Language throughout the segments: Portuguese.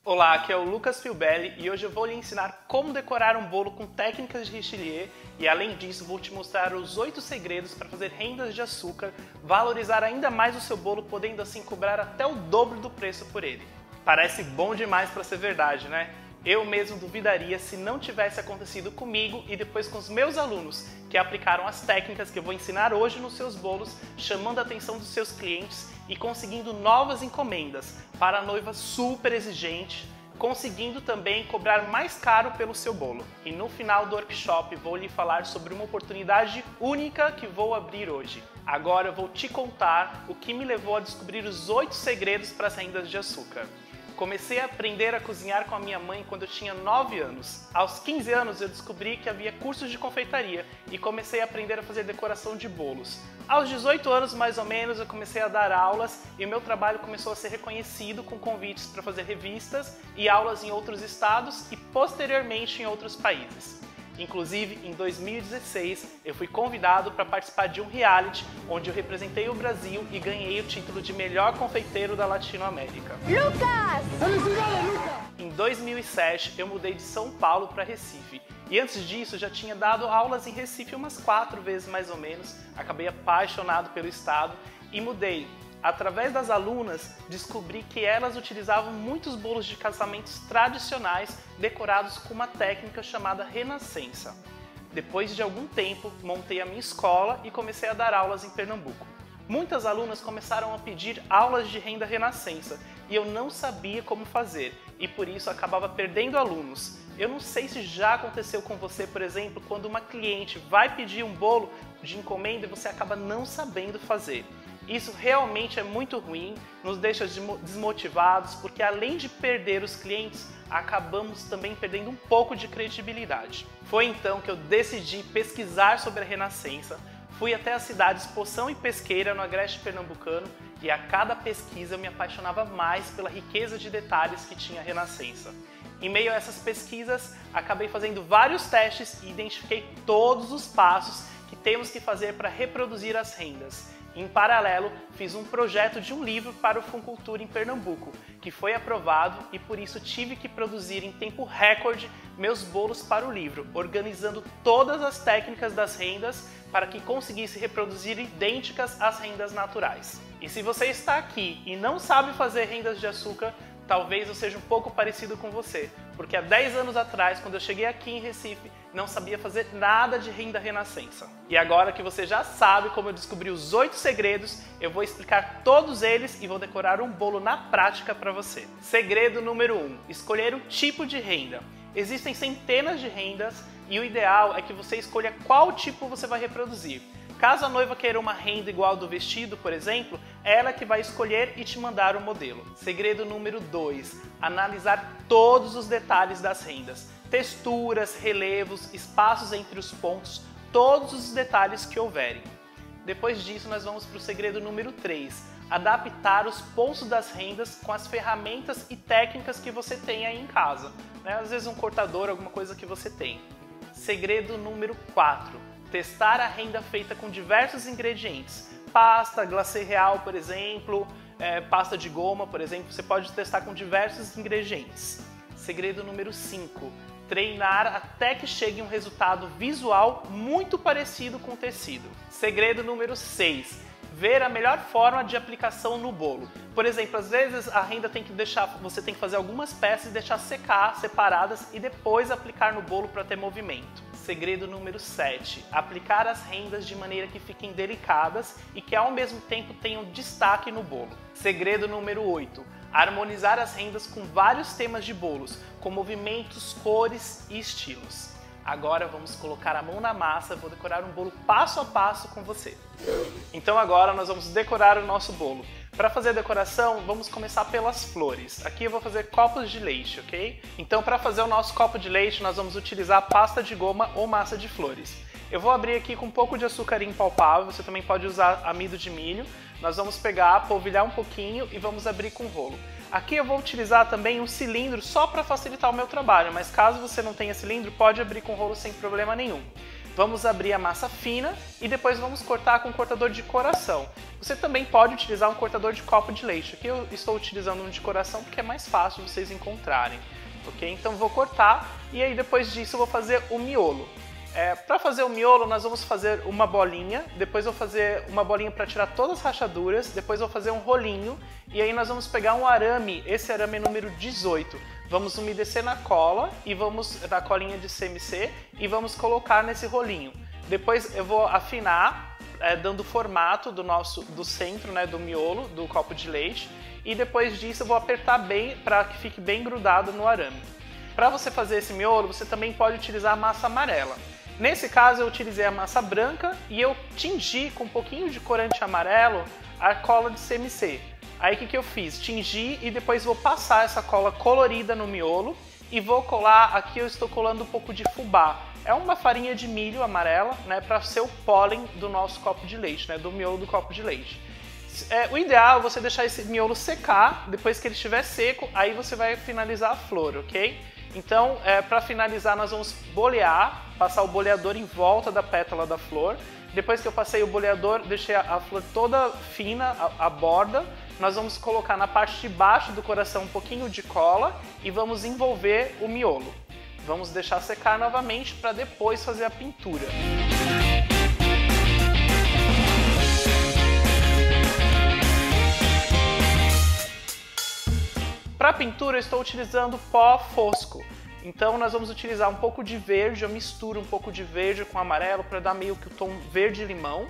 Olá, aqui é o Lucas Filbelli e hoje eu vou lhe ensinar como decorar um bolo com técnicas de Richelieu e além disso vou te mostrar os 8 segredos para fazer rendas de açúcar, valorizar ainda mais o seu bolo, podendo assim cobrar até o dobro do preço por ele. Parece bom demais para ser verdade, né? Eu mesmo duvidaria se não tivesse acontecido comigo e depois com os meus alunos, que aplicaram as técnicas que eu vou ensinar hoje nos seus bolos, chamando a atenção dos seus clientes e conseguindo novas encomendas para a noiva super exigente, conseguindo também cobrar mais caro pelo seu bolo. E no final do workshop vou lhe falar sobre uma oportunidade única que vou abrir hoje. Agora eu vou te contar o que me levou a descobrir os 8 segredos para as rendas de açúcar. Comecei a aprender a cozinhar com a minha mãe quando eu tinha 9 anos. Aos 15 anos eu descobri que havia cursos de confeitaria e comecei a aprender a fazer decoração de bolos. Aos 18 anos mais ou menos eu comecei a dar aulas e o meu trabalho começou a ser reconhecido com convites para fazer revistas e aulas em outros estados e posteriormente em outros países. Inclusive, em 2016, eu fui convidado para participar de um reality onde eu representei o Brasil e ganhei o título de melhor confeiteiro da Latinoamérica. Lucas! Felicidade, Lucas! Em 2007, eu mudei de São Paulo para Recife. E antes disso, já tinha dado aulas em Recife umas 4 vezes mais ou menos. Acabei apaixonado pelo estado e mudei. Através das alunas, descobri que elas utilizavam muitos bolos de casamentos tradicionais decorados com uma técnica chamada Renascença. Depois de algum tempo, montei a minha escola e comecei a dar aulas em Pernambuco. Muitas alunas começaram a pedir aulas de renda Renascença e eu não sabia como fazer e por isso acabava perdendo alunos. Eu não sei se já aconteceu com você, por exemplo, quando uma cliente vai pedir um bolo de encomenda e você acaba não sabendo fazer. Isso realmente é muito ruim, nos deixa desmotivados, porque além de perder os clientes, acabamos também perdendo um pouco de credibilidade. Foi então que eu decidi pesquisar sobre a Renascença, fui até as cidades Poção e Pesqueira, no agreste pernambucano, e a cada pesquisa eu me apaixonava mais pela riqueza de detalhes que tinha a Renascença. Em meio a essas pesquisas, acabei fazendo vários testes e identifiquei todos os passos que temos que fazer para reproduzir as rendas. Em paralelo, fiz um projeto de um livro para o Funcultura em Pernambuco, que foi aprovado e por isso tive que produzir em tempo recorde meus bolos para o livro, organizando todas as técnicas das rendas para que conseguisse reproduzir idênticas às rendas naturais. E se você está aqui e não sabe fazer rendas de açúcar, talvez eu seja um pouco parecido com você, porque há 10 anos atrás, quando eu cheguei aqui em Recife, não sabia fazer nada de renda Renascença. E agora que você já sabe como eu descobri os 8 segredos, eu vou explicar todos eles e vou decorar um bolo na prática para você. Segredo número 1. Escolher o tipo de renda. Existem centenas de rendas e o ideal é que você escolha qual tipo você vai reproduzir. Caso a noiva queira uma renda igual ao do vestido, por exemplo, é ela que vai escolher e te mandar o modelo. Segredo número 2. Analisar todos os detalhes das rendas. Texturas, relevos, espaços entre os pontos, todos os detalhes que houverem. Depois disso, nós vamos para o segredo número 3. Adaptar os pontos das rendas com as ferramentas e técnicas que você tem aí em casa. Às vezes um cortador, alguma coisa que você tem. Segredo número 4. Testar a renda feita com diversos ingredientes. Pasta, glacê real, por exemplo, pasta de goma, por exemplo, você pode testar com diversos ingredientes. Segredo número 5. Treinar até que chegue um resultado visual muito parecido com o tecido. Segredo número 6. Ver a melhor forma de aplicação no bolo. Por exemplo, às vezes a renda você tem que fazer algumas peças e deixar secar separadas e depois aplicar no bolo para ter movimento. Segredo número 7. Aplicar as rendas de maneira que fiquem delicadas e que ao mesmo tempo tenham destaque no bolo. Segredo número 8. Harmonizar as rendas com vários temas de bolos, com movimentos, cores e estilos. Agora vamos colocar a mão na massa, vou decorar um bolo passo a passo com você. Então agora nós vamos decorar o nosso bolo. Para fazer a decoração, vamos começar pelas flores. Aqui eu vou fazer copos de leite, ok? Então para fazer o nosso copo de leite, nós vamos utilizar pasta de goma ou massa de flores. Eu vou abrir aqui com um pouco de açúcar impalpável, você também pode usar amido de milho. Nós vamos pegar, polvilhar um pouquinho e vamos abrir com rolo. Aqui eu vou utilizar também um cilindro só para facilitar o meu trabalho, mas caso você não tenha cilindro, pode abrir com rolo sem problema nenhum. Vamos abrir a massa fina e depois vamos cortar com um cortador de coração. Você também pode utilizar um cortador de copo de leite. Aqui eu estou utilizando um de coração porque é mais fácil vocês encontrarem. Ok? Então vou cortar e aí depois disso eu vou fazer o miolo. Para fazer o miolo nós vamos fazer uma bolinha, depois vou fazer uma bolinha para tirar todas as rachaduras, depois vou fazer um rolinho e aí nós vamos pegar um arame, esse arame é número 18. Vamos umedecer na cola e na colinha de CMC e vamos colocar nesse rolinho. Depois eu vou afinar, dando o formato do centro, né, do miolo, do copo de leite. E depois disso eu vou apertar bem para que fique bem grudado no arame. Para você fazer esse miolo, você também pode utilizar a massa amarela. Nesse caso eu utilizei a massa branca e eu tingi com um pouquinho de corante amarelo a cola de CMC. Aí o que eu fiz? Tingi e depois vou passar essa cola colorida no miolo e vou colar, aqui eu estou colando um pouco de fubá. É uma farinha de milho amarela, né, para ser o pólen do nosso copo de leite, né, do miolo do copo de leite. O ideal é você deixar esse miolo secar, depois que ele estiver seco, aí você vai finalizar a flor, ok? Então, para finalizar, nós vamos bolear, passar o boleador em volta da pétala da flor. Depois que eu passei o boleador, deixei a flor toda fina, a borda. Nós vamos colocar na parte de baixo do coração um pouquinho de cola e vamos envolver o miolo. Vamos deixar secar novamente para depois fazer a pintura. Para a pintura eu estou utilizando pó fosco, então nós vamos utilizar um pouco de verde, eu misturo um pouco de verde com amarelo para dar meio que o tom verde-limão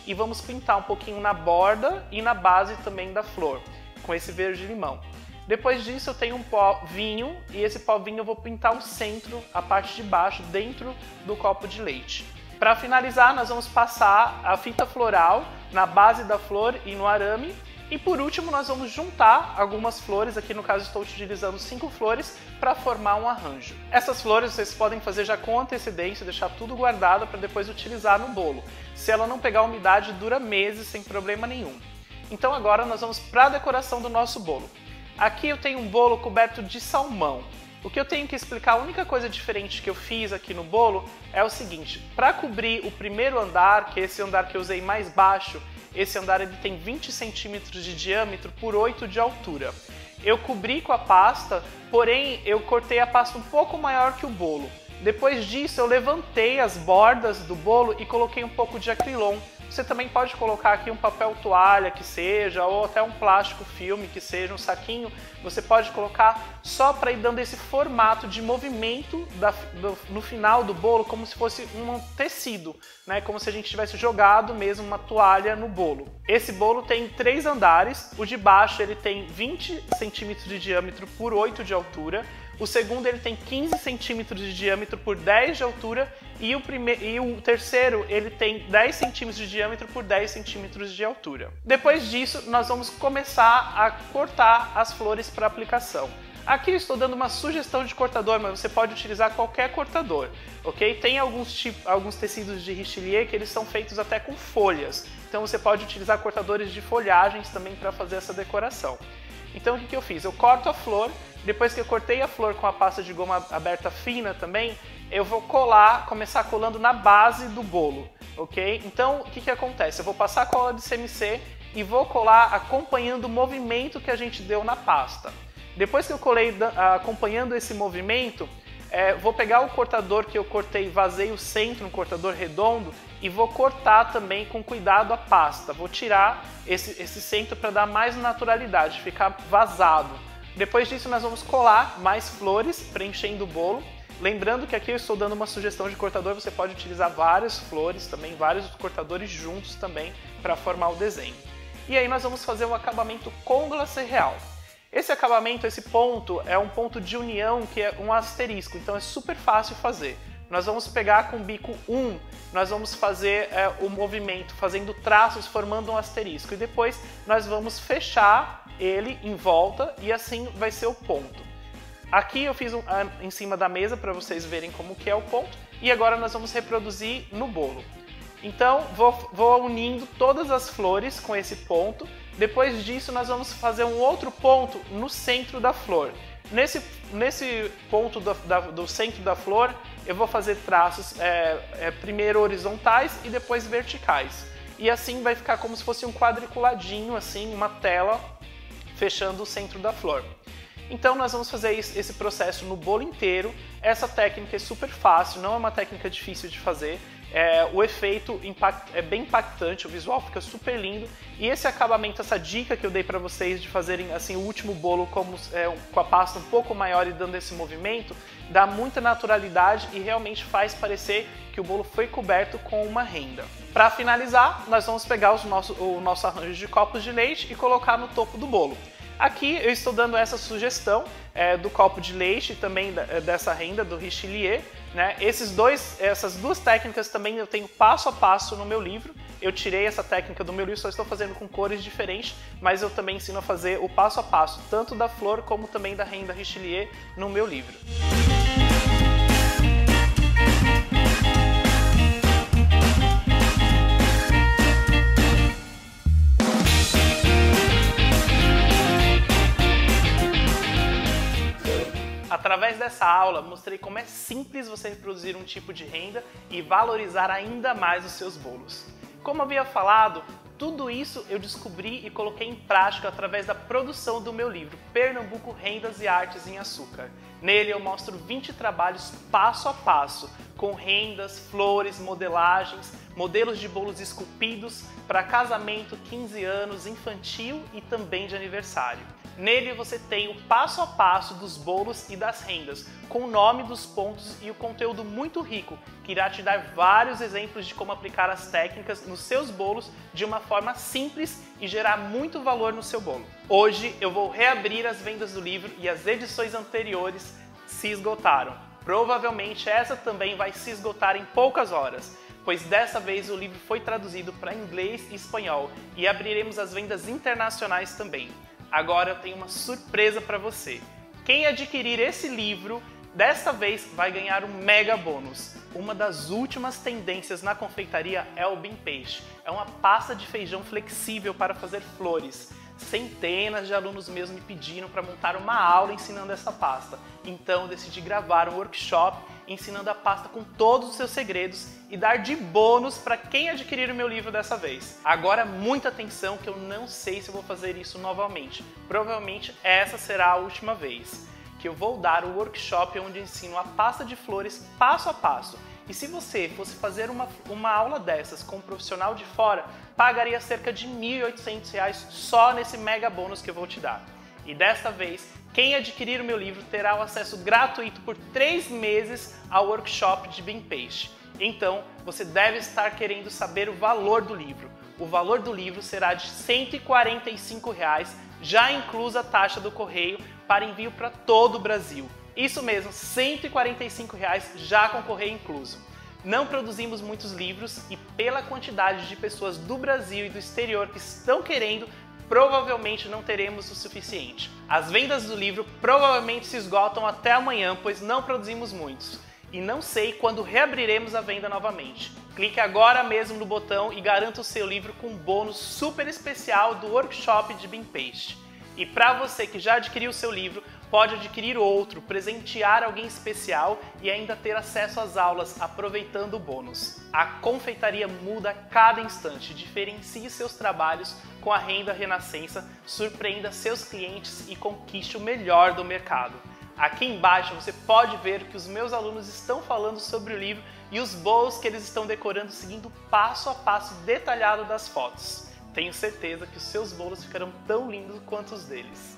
e vamos pintar um pouquinho na borda e na base também da flor, com esse verde-limão. Depois disso eu tenho um pó vinho e esse pó vinho eu vou pintar o centro, a parte de baixo, dentro do copo de leite. Para finalizar nós vamos passar a fita floral na base da flor e no arame. E por último nós vamos juntar algumas flores, aqui no caso estou utilizando 5 flores, para formar um arranjo. Essas flores vocês podem fazer já com antecedência, deixar tudo guardado para depois utilizar no bolo. Se ela não pegar umidade, dura meses sem problema nenhum. Então agora nós vamos para a decoração do nosso bolo. Aqui eu tenho um bolo coberto de salmão. O que eu tenho que explicar, a única coisa diferente que eu fiz aqui no bolo é o seguinte: para cobrir o primeiro andar, que é esse andar que eu usei mais baixo, esse andar ele tem 20 centímetros de diâmetro por 8 de altura. Eu cobri com a pasta, porém eu cortei a pasta um pouco maior que o bolo. Depois disso eu levantei as bordas do bolo e coloquei um pouco de acrilon. Você também pode colocar aqui um papel toalha que seja, ou até um plástico filme que seja, um saquinho. Você pode colocar só para ir dando esse formato de movimento no final do bolo, como se fosse um tecido, né? Como se a gente tivesse jogado mesmo uma toalha no bolo. Esse bolo tem 3 andares, o de baixo ele tem 20 centímetros de diâmetro por 8 de altura, o segundo ele tem 15 centímetros de diâmetro por 10 de altura e o terceiro ele tem 10 centímetros de diâmetro por 10 centímetros de altura. Depois disso, nós vamos começar a cortar as flores para aplicação. Aqui eu estou dando uma sugestão de cortador, mas você pode utilizar qualquer cortador, ok? Tem alguns tecidos de richelieu que eles são feitos até com folhas, então você pode utilizar cortadores de folhagens também para fazer essa decoração. Então o que eu fiz? Eu corto a flor, depois que eu cortei a flor com a pasta de goma aberta fina também, eu vou começar colando na base do bolo, ok? Então o que acontece? Eu vou passar a cola de CMC e vou colar acompanhando o movimento que a gente deu na pasta. Depois que eu colei acompanhando esse movimento, vou pegar o cortador que eu cortei, vazei o centro, um cortador redondo, e vou cortar também com cuidado a pasta. Vou tirar esse centro para dar mais naturalidade, ficar vazado. Depois disso nós vamos colar mais flores, preenchendo o bolo. Lembrando que aqui eu estou dando uma sugestão de cortador, você pode utilizar várias flores também, vários cortadores juntos também para formar o desenho. E aí nós vamos fazer um acabamento com glacê real. Esse acabamento, esse ponto, é um ponto de união que é um asterisco, então é super fácil fazer. Nós vamos pegar com o bico 1, nós vamos fazer o movimento, fazendo traços, formando um asterisco. E depois nós vamos fechar ele em volta e assim vai ser o ponto. Aqui eu fiz em cima da mesa para vocês verem como que é o ponto. E agora nós vamos reproduzir no bolo. Então vou unindo todas as flores com esse ponto. Depois disso nós vamos fazer um outro ponto no centro da flor. Nesse ponto do centro da flor, eu vou fazer traços primeiro horizontais e depois verticais. E assim vai ficar como se fosse um quadriculadinho, assim, uma tela fechando o centro da flor. Então nós vamos fazer esse processo no bolo inteiro. Essa técnica é super fácil, não é uma técnica difícil de fazer. O efeito é bem impactante, o visual fica super lindo. E esse acabamento, essa dica que eu dei para vocês de fazerem assim, o último bolo com a pasta um pouco maior e dando esse movimento, dá muita naturalidade e realmente faz parecer que o bolo foi coberto com uma renda. Para finalizar, nós vamos pegar o nosso arranjo de copos de leite e colocar no topo do bolo. Aqui eu estou dando essa sugestão do copo de leite e também dessa renda do Richelieu. Né? Essas duas técnicas também eu tenho passo a passo no meu livro. Eu tirei essa técnica do meu livro, só estou fazendo com cores diferentes, mas eu também ensino a fazer o passo a passo, tanto da flor como também da renda Richelieu no meu livro. Através dessa aula, mostrei como é simples você reproduzir um tipo de renda e valorizar ainda mais os seus bolos. Como havia falado, tudo isso eu descobri e coloquei em prática através da produção do meu livro, Pernambuco Rendas e Artes em Açúcar. Nele eu mostro 20 trabalhos passo a passo, com rendas, flores, modelagens, modelos de bolos esculpidos para casamento, 15 anos, infantil e também de aniversário. Nele você tem o passo a passo dos bolos e das rendas, com o nome dos pontos e o conteúdo muito rico, que irá te dar vários exemplos de como aplicar as técnicas nos seus bolos de uma forma simples e gerar muito valor no seu bolo. Hoje eu vou reabrir as vendas do livro e as edições anteriores se esgotaram. Provavelmente essa também vai se esgotar em poucas horas, pois dessa vez o livro foi traduzido para inglês e espanhol e abriremos as vendas internacionais também. Agora eu tenho uma surpresa para você. Quem adquirir esse livro, desta vez vai ganhar um mega bônus. Uma das últimas tendências na confeitaria é o Bean Paste. É uma pasta de feijão flexível para fazer flores. Centenas de alunos meus me pediram para montar uma aula ensinando essa pasta. Então eu decidi gravar um workshop ensinando a pasta com todos os seus segredos e dar de bônus para quem adquirir o meu livro dessa vez. Agora muita atenção que eu não sei se eu vou fazer isso novamente. Provavelmente essa será a última vez que eu vou dar o workshop onde ensino a pasta de flores passo a passo. E se você fosse fazer uma aula dessas com um profissional de fora, pagaria cerca de R$ 1.800 só nesse mega bônus que eu vou te dar. E desta vez, quem adquirir o meu livro terá o acesso gratuito por 3 meses ao workshop de Bean Paste. Então, você deve estar querendo saber o valor do livro. O valor do livro será de R$ 145, já inclusa a taxa do correio para envio para todo o Brasil. Isso mesmo, R$ 145 já com correio incluso. Não produzimos muitos livros e pela quantidade de pessoas do Brasil e do exterior que estão querendo, provavelmente não teremos o suficiente. As vendas do livro provavelmente se esgotam até amanhã, pois não produzimos muitos. E não sei quando reabriremos a venda novamente. Clique agora mesmo no botão e garanta o seu livro com um bônus super especial do workshop de Bean Paste. E para você que já adquiriu o seu livro, pode adquirir outro, presentear alguém especial e ainda ter acesso às aulas, aproveitando o bônus. A confeitaria muda a cada instante, diferencie seus trabalhos com a Renda Renascença, surpreenda seus clientes e conquiste o melhor do mercado. Aqui embaixo você pode ver que os meus alunos estão falando sobre o livro e os bolos que eles estão decorando seguindo o passo a passo detalhado das fotos. Tenho certeza que os seus bolos ficarão tão lindos quanto os deles.